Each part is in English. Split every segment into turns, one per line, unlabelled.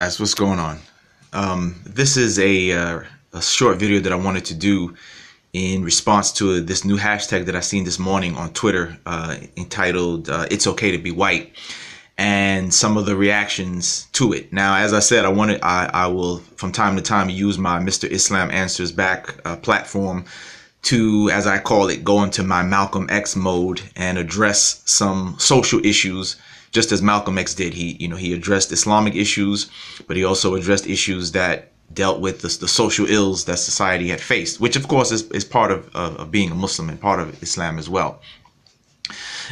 Guys, what's going on? This is a short video that I wanted to do in response to this new hashtag that I seen this morning on Twitter entitled "It's Okay to Be White" and some of the reactions to it. Now, as I said, I will from time to time use my Mr. Islam Answers Back platform to, as I call it, go into my Malcolm X mode and address some social issues, just as Malcolm X did. He addressed Islamic issues, but he also addressed issues that dealt with the social ills that society had faced, which of course is part of being a Muslim and part of Islam as well.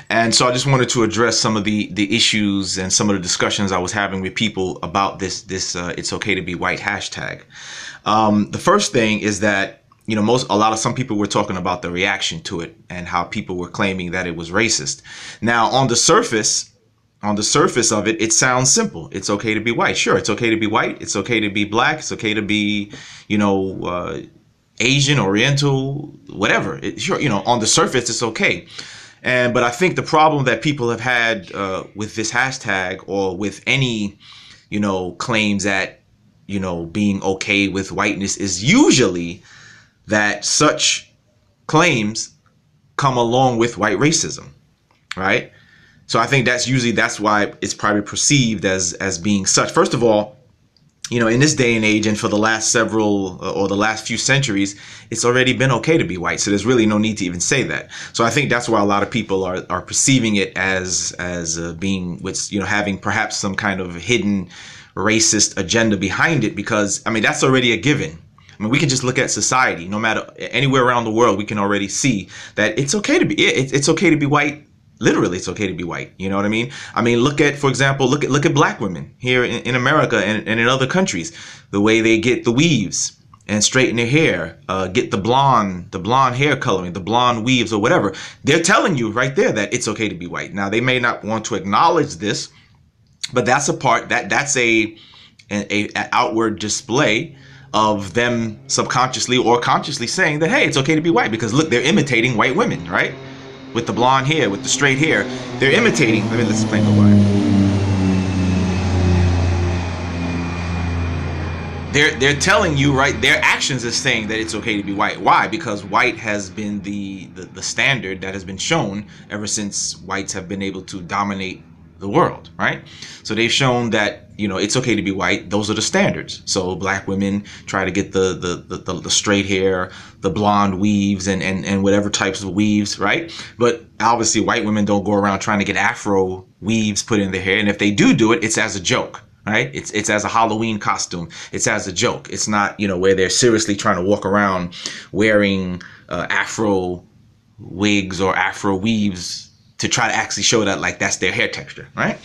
And so I just wanted to address some of the issues and some of the discussions I was having with people about this "It's Okay to Be White" hashtag. The first thing is that some people were talking about the reaction to it and how people were claiming that it was racist. Now, on the surface of it, it sounds simple. It's okay to be white. Sure, it's okay to be white. It's okay to be black. It's okay to be, Asian, Oriental, whatever. Sure, on the surface, it's okay. But I think the problem that people have had with this hashtag, or with any, claims at, being okay with whiteness, is usually that such claims come along with white racism, right? So I think that's why it's probably perceived as being such. First of all, in this day and age, and for the last several or the last few centuries, it's already been okay to be white. So there's really no need to even say that. So I think that's why a lot of people are perceiving it as being, having perhaps some kind of hidden racist agenda behind it, because that's already a given. We can just look at society. No matter anywhere around the world, we can already see that it's okay to be. It's okay to be white. Literally, it's okay to be white. You know what I mean? Look at, for example, look at black women here in America and in other countries. The way they get the weaves and straighten their hair, get the blonde hair coloring, the blonde weaves or whatever. They're telling you right there that it's okay to be white. Now, they may not want to acknowledge this, but that's that's a outward display of them subconsciously or consciously saying that, hey, it's okay to be white, because look, they're imitating white women, right? With the blonde hair, with the straight hair, they're imitating. Let's explain the why. They're telling you, right? Their actions is saying that it's okay to be white. Why? Because white has been the standard that has been shown ever since whites have been able to dominate the world, right? So they've shown that it's okay to be white. Those are the standards. So black women try to get the straight hair, the blonde weaves, and whatever types of weaves, right? But obviously white women don't go around trying to get afro weaves put in their hair, and if they do it, it's as a joke, right? It's as a Halloween costume. It's as a joke. It's not where they're seriously trying to walk around wearing afro wigs or afro weaves to try to actually show that like that's their hair texture, right?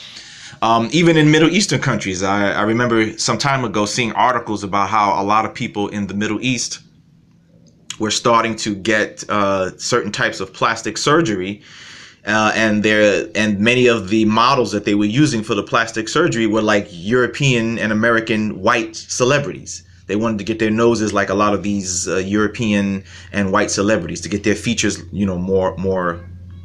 Even in Middle Eastern countries, I remember some time ago seeing articles about how a lot of people in the Middle East were starting to get certain types of plastic surgery, and many of the models that they were using for the plastic surgery were like European and American white celebrities. They wanted to get their noses like a lot of these European and white celebrities, to get their features, more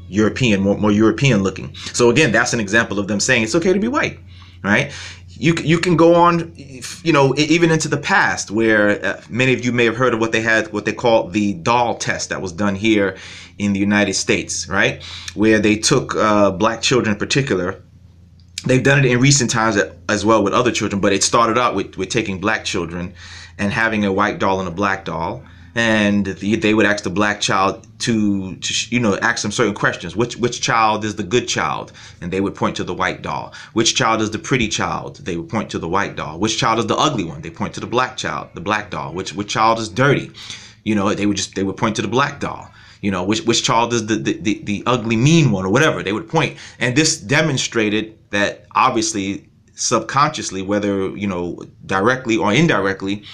European, more European looking. So again, that's an example of them saying it's okay to be white, right? You can go on, even into the past, where many of you may have heard of what they call the doll test that was done here in the United States, right? Where they took black children in particular. They've done it in recent times as well with other children, but it started out with taking black children and having a white doll and a black doll. And they would ask the black child to ask them certain questions. Which child is the good child? And they would point to the white doll. Which child is the pretty child? They would point to the white doll. Which child is the ugly one? They point to the black child, the black doll. Which child is dirty? They would point to the black doll. Which child is the ugly mean one, or whatever. They would point. And this demonstrated that obviously subconsciously, whether directly or indirectly,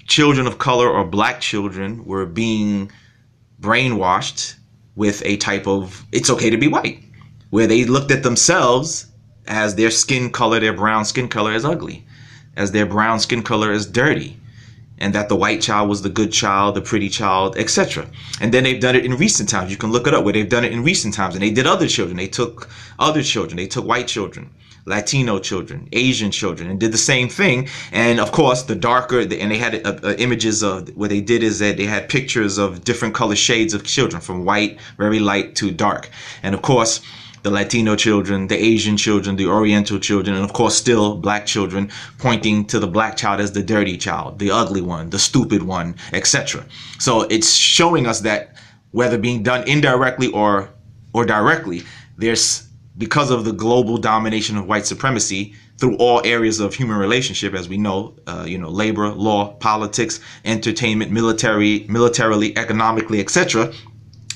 children of color or black children were being brainwashed with a type of it's okay to be white, where they looked at themselves as their skin color, their brown skin color, as ugly, as their brown skin color as dirty, and that the white child was the good child, the pretty child, etc. And then they've done it in recent times. You can look it up where they've done it in recent times, and they did other children. They took other children. They took white children, Latino children, Asian children, and did the same thing. And of course, the darker, and they had images of, what they did is that they had pictures of different color shades of children, from white, very light, to dark. And of course, the Latino children, the Asian children, the Oriental children, and of course still black children, pointing to the black child as the dirty child, the ugly one, the stupid one, etc. So it's showing us that whether being done indirectly or directly, there's, because of the global domination of white supremacy through all areas of human relationship, as we know, labor, law, politics, entertainment, militarily, economically, etc.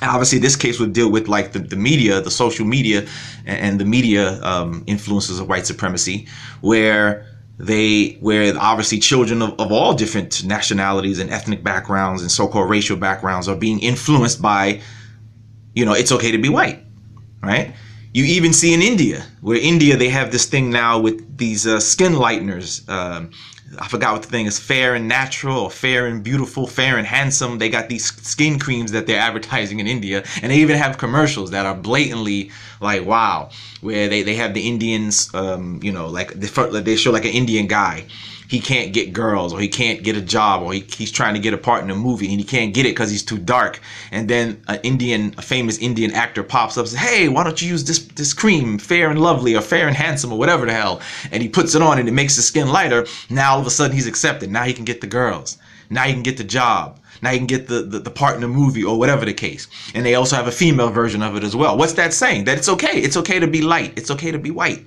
Obviously, this case would deal with like the media, the social media, and the media influences of white supremacy, where obviously children of all different nationalities and ethnic backgrounds and so-called racial backgrounds are being influenced by, it's okay to be white, right? You even see in India, they have this thing now with these skin lighteners. I forgot what the thing is, fair and natural, or fair and beautiful, fair and handsome. They got these skin creams that they're advertising in India, and they even have commercials that are blatantly like, wow, where they have the Indians, like they show like an Indian guy. He can't get girls, or he can't get a job, or he's trying to get a part in a movie and he can't get it because he's too dark. And then a famous Indian actor pops up and says, hey, why don't you use this cream, Fair and Lovely or Fair and Handsome or whatever the hell. And he puts it on and it makes his skin lighter. Now all of a sudden he's accepted. Now he can get the girls. Now he can get the job. Now you can get the part in the movie or whatever the case. And they also have a female version of it as well. What's that saying? That it's okay. It's okay to be light. It's okay to be white.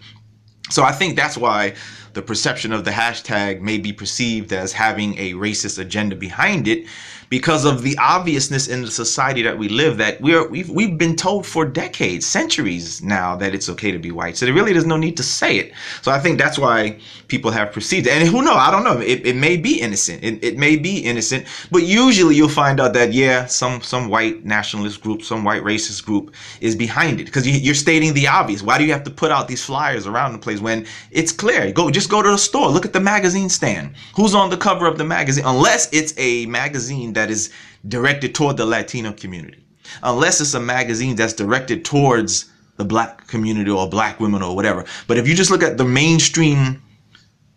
So I think that's why the perception of the hashtag may be perceived as having a racist agenda behind it, because of the obviousness in the society that we live, that we've been told for decades, centuries now, that it's okay to be white. So there really is no need to say it. So I think that's why people have perceived it. And who knows? I don't know. It may be innocent. It may be innocent. But usually you'll find out that, yeah, some white nationalist group, some white racist group is behind it, because you're stating the obvious. Why do you have to put out these flyers around the place when it's clear? Just go to the store. Look at the magazine stand. Who's on the cover of the magazine? Unless it's a magazine that is directed toward the Latino community. Unless it's a magazine that's directed towards the black community or black women or whatever. But if you just look at the mainstream,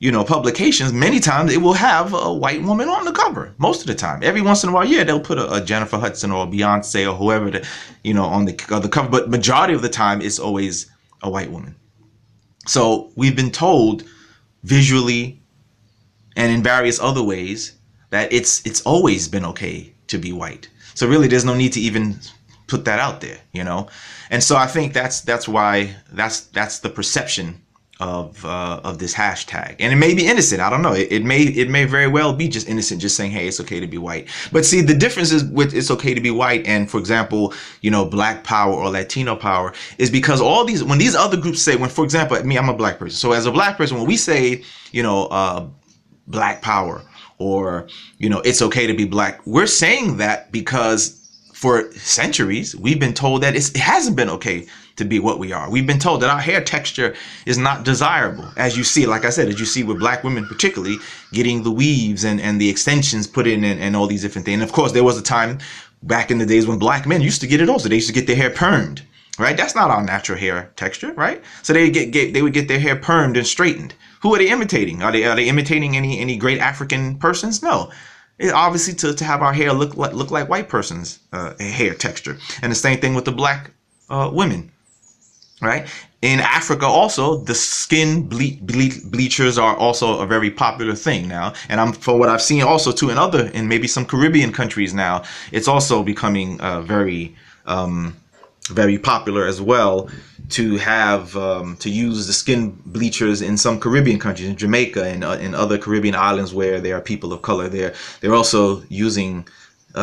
publications, many times it will have a white woman on the cover. Most of the time. Every once in a while, yeah, they'll put a Jennifer Hudson or a Beyonce or whoever, on the cover. But majority of the time, it's always a white woman. So we've been told visually and in various other ways that it's always been okay to be white. So really, there's no need to even put that out there, And so I think that's why that's the perception of this hashtag. And it may be innocent. I don't know. It may very well be just innocent, just saying, hey, it's okay to be white. But see, the difference is with it's okay to be white and, for example, Black power or Latino power is because when these other groups say, for example, me, I'm a black person. So as a black person, when we say, Black power, or, it's okay to be black, we're saying that because for centuries, we've been told that it hasn't been okay to be what we are. We've been told that our hair texture is not desirable. As you see, like I said, as you see with black women particularly, getting the weaves and the extensions put in and all these different things. And of course, there was a time back in the days when black men used to get it also. They used to get their hair permed, right? That's not our natural hair texture, right? So they would get their hair permed and straightened. Who are they imitating? Are they imitating any great African persons? No. It obviously to have our hair look like white person's hair texture. And the same thing with the black women, right? In Africa also, the skin bleachers are also a very popular thing now. And for what I've seen also too in maybe some Caribbean countries now, it's also becoming very popular as well to have to use the skin bleachers in some Caribbean countries, in Jamaica and in other Caribbean islands where there are people of color. They're also using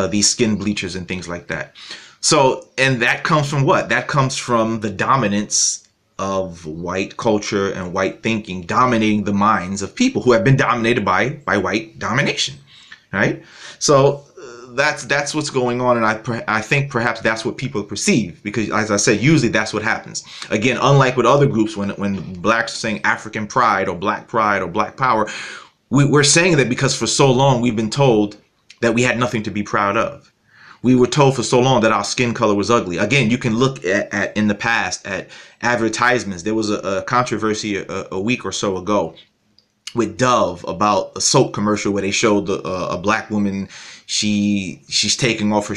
these skin bleachers and things like that. So, and that comes from what? That comes from the dominance of white culture and white thinking dominating the minds of people who have been dominated by white domination, right? So that's what's going on, and I think perhaps that's what people perceive, because as I said, usually that's what happens. Again, unlike with other groups, when blacks are saying African pride or black power, we're saying that because for so long we've been told that we had nothing to be proud of. we were told for so long that our skin color was ugly. Again, you can look at in the past at advertisements. There was a controversy a week or so ago with Dove about a soap commercial where they showed a black woman. She's taking off her,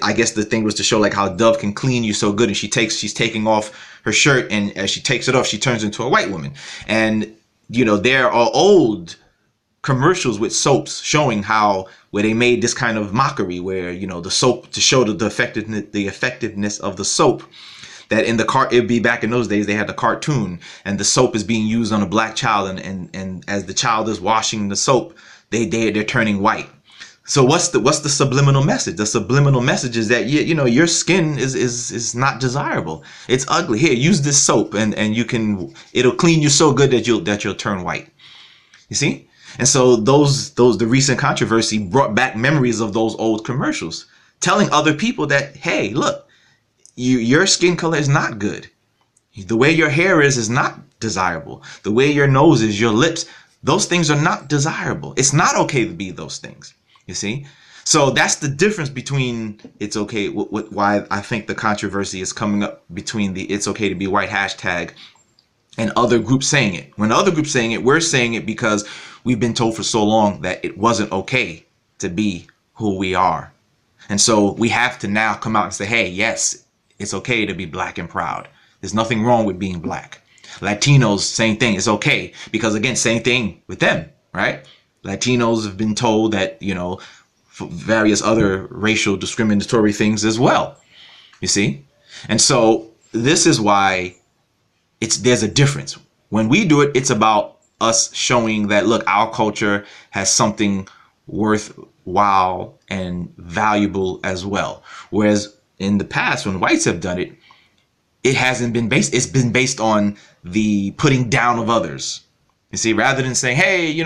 I guess the thing was to show like how Dove can clean you so good, and she's taking off her shirt, and as she takes it off, she turns into a white woman. And there are old commercials with soaps showing how where they made this kind of mockery where the soap, to show the effectiveness of the soap, that in the it'd be back in those days they had the cartoon, and the soap is being used on a black child, and as the child is washing the soap, they're turning white. So what's the subliminal message? The subliminal message is that your skin is not desirable. It's ugly. Here, use this soap, and it'll clean you so good that you'll turn white. You see? And so the recent controversy brought back memories of those old commercials, telling other people that, hey, look, your skin color is not good. The way your hair is not desirable. The way your nose is, your lips, those things are not desirable. It's not okay to be those things. You see? So that's the difference between it's okay, why I think the controversy is coming up between the it's okay to be white hashtag and other groups saying it. When other groups saying it, we're saying it because we've been told for so long that it wasn't okay to be who we are. And so we have to now come out and say, hey, yes, it's okay to be black and proud. There's nothing wrong with being black. Latinos, same thing. It's okay. Because again, same thing with them, right? Latinos have been told that, for various other racial discriminatory things as well. You see? And so this is why there's a difference. When we do it, it's about us showing that, look, our culture has something worthwhile and valuable as well. Whereas in the past, when whites have done it, it hasn't been based. It's been based on the putting down of others. You see, rather than saying, hey,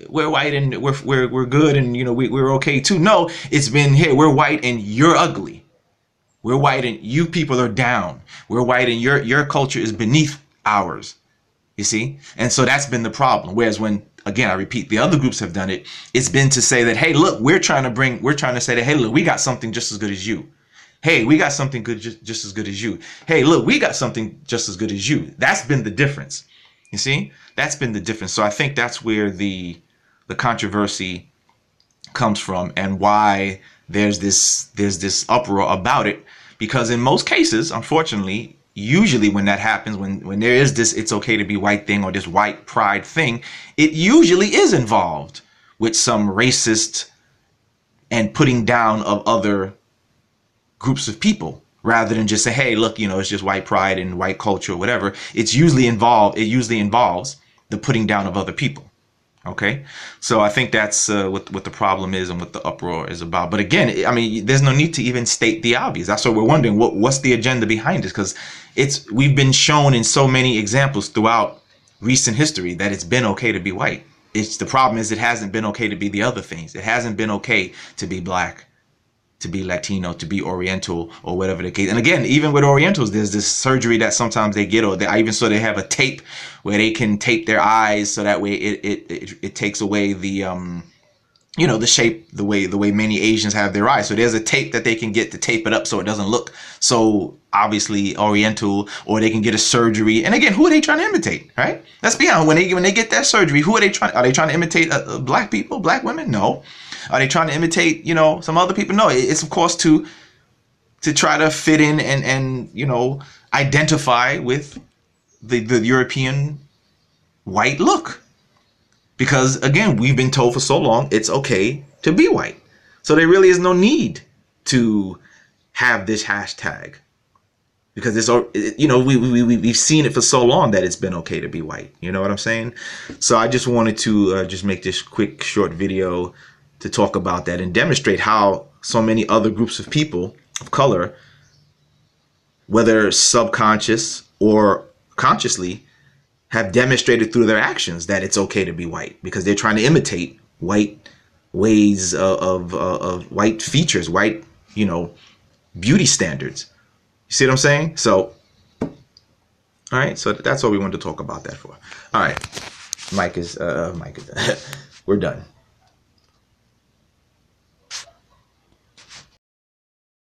we're white and we're good and we're okay too. No, it's been, hey, we're white and you're ugly. We're white and you people are down. We're white and your culture is beneath ours. You see? And so that's been the problem. Whereas when, again, I repeat, the other groups have done it, it's been to say that, hey, look, we're trying to say that, hey, look, we got something just as good as you. Hey, we got something good, just as good as you. Hey, look, we got something just as good as you. That's been the difference. You see? That's been the difference. So I think that's where the controversy comes from, and why there's this uproar about it. Because in most cases, unfortunately, usually when that happens, when there is this it's okay to be white thing, or this white pride thing, it usually is involved with some racist and putting down of other groups of people, rather than just say, hey, look, it's just white pride and white culture or whatever. It usually involves the putting down of other people. Okay, so I think that's what the problem is and what the uproar is about. But again, I mean, there's no need to even state the obvious. That's what we're wondering. What's the agenda behind this? Because we've been shown in so many examples throughout recent history that it's been okay to be white. The problem is it hasn't been okay to be the other things. It hasn't been okay to be black, to be Latino, to be Oriental, or whatever the case. And again, even with Orientals, there's this surgery that sometimes they get, or I even saw they have a tape where they can tape their eyes so that way it takes away the the shape, the way many Asians have their eyes. So there's a tape that they can get to tape it up so it doesn't look so obviously Oriental, or they can get a surgery. And again, who are they trying to imitate, right? Let's be honest. When they get that surgery, who are they trying? Are they trying to imitate black people, black women? No. Are they trying to imitate, some other people? No, it's of course to try to fit in and identify with the European white look. Because again, we've been told for so long it's okay to be white. So there really is no need to have this hashtag. Because we've seen it for so long that it's been okay to be white. You know what I'm saying? So I just wanted to just make this quick short video to talk about that and demonstrate how so many other groups of people of color, whether subconscious or consciously, have demonstrated through their actions that it's okay to be white, because they're trying to imitate white ways of white features, white, beauty standards. You see what I'm saying? So, all right. So that's all we wanted to talk about that for. All right. We're done.